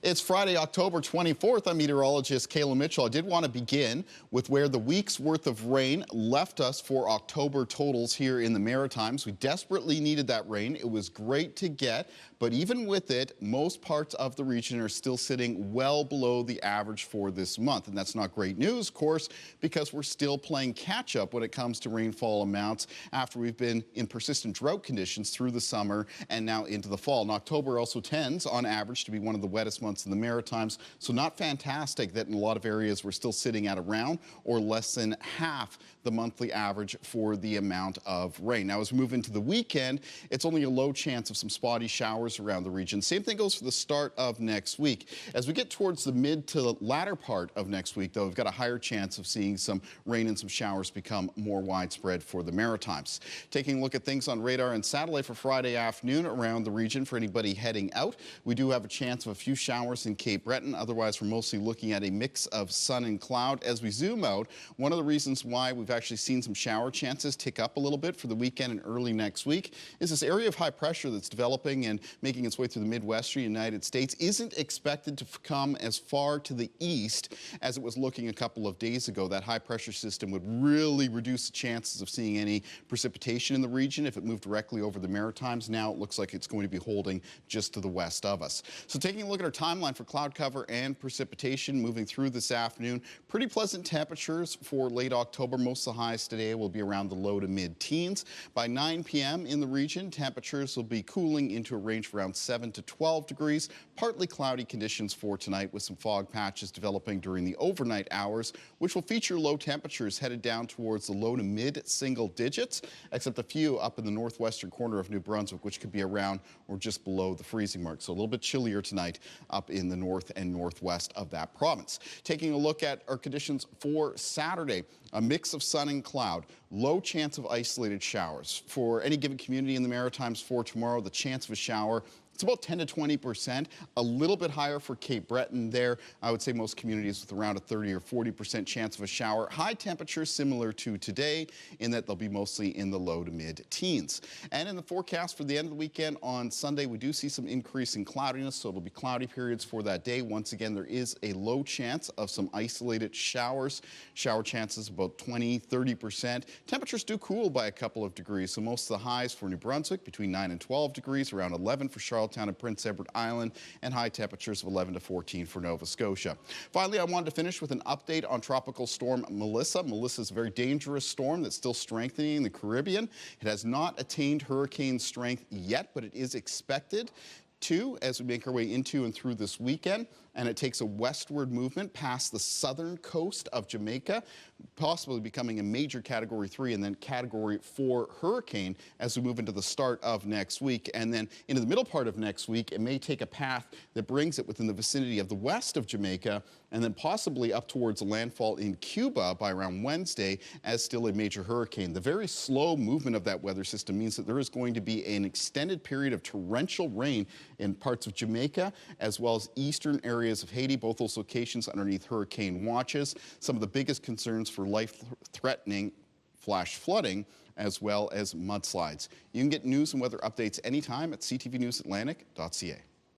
It's Friday, October 24th. I'm meteorologist Kalin Mitchell. I did want to begin with where the week's worth of rain left us for October totals here in the Maritimes. We desperately needed that rain. It was great to get, but even with it, most parts of the region are still sitting well below the average for this month. And that's not great news, of course, because we're still playing catch up when it comes to rainfall amounts after we've been in persistent drought conditions through the summer and now into the fall. And October also tends, on average, to be one of the wettest months in the Maritimes, so not fantastic that in a lot of areas we're still sitting at around or less than half the monthly average for the amount of rain. Now, as we move into the weekend, it's only a low chance of some spotty showers around the region. Same thing goes for the start of next week. As we get towards the mid to the latter part of next week, though, we've got a higher chance of seeing some rain and some showers become more widespread for the Maritimes. Taking a look at things on radar and satellite for Friday afternoon around the region for anybody heading out, we do have a chance of a few showers in Cape Breton. Otherwise, we're mostly looking at a mix of sun and cloud. As we zoom out, one of the reasons why we've actually seen some shower chances tick up a little bit for the weekend and early next week is this area of high pressure that's developing and making its way through the Midwestern United States isn't expected to come as far to the east as it was looking a couple of days ago. That high pressure system would really reduce the chances of seeing any precipitation in the region if it moved directly over the Maritimes. Now it looks like it's going to be holding just to the west of us. So taking a look at our timeline for cloud cover and precipitation moving through this afternoon, pretty pleasant temperatures for late October. Most of the highs today will be around the low to mid-teens. By 9 p.m. in the region, temperatures will be cooling into a range of around 7 to 12 degrees. Partly cloudy conditions for tonight with some fog patches developing during the overnight hours, which will feature low temperatures headed down towards the low to mid-single digits, except a few up in the northwestern corner of New Brunswick, which could be around or just below the freezing mark. So a little bit chillier tonight up in the north and northwest of that province. Taking a look at our conditions for Saturday, a mix of sun and cloud, low chance of isolated showers. For any given community in the Maritimes for tomorrow, the chance of a shower, it's about 10 to 20%, a little bit higher for Cape Breton there. I would say most communities with around a 30 or 40% chance of a shower. High temperatures similar to today in that they'll be mostly in the low to mid-teens. And in the forecast for the end of the weekend on Sunday, we do see some increase in cloudiness, so it'll be cloudy periods for that day. Once again, there is a low chance of some isolated showers. Shower chances about 20, 30%. Temperatures do cool by a couple of degrees, so most of the highs for New Brunswick between 9 and 12 degrees, around 11 for Charlottetown and Prince Edward Island, and high temperatures of 11 to 14 for Nova Scotia. Finally, I wanted to finish with an update on Tropical Storm Melissa. Melissa is a very dangerous storm that's still strengthening in the Caribbean. It has not attained hurricane strength yet, but it is expected to as we make our way into and through this weekend, and it takes a westward movement past the southern coast of Jamaica, possibly becoming a major Category 3 and then Category 4 hurricane as we move into the start of next week. And then into the middle part of next week, it may take a path that brings it within the vicinity of the west of Jamaica and then possibly up towards a landfall in Cuba by around Wednesday as still a major hurricane. The very slow movement of that weather system means that there is going to be an extended period of torrential rain in parts of Jamaica as well as eastern areas of Haiti, both those locations underneath hurricane watches. Some of the biggest concerns for life-threatening flash flooding as well as mudslides. You can get news and weather updates anytime at ctvnewsatlantic.ca.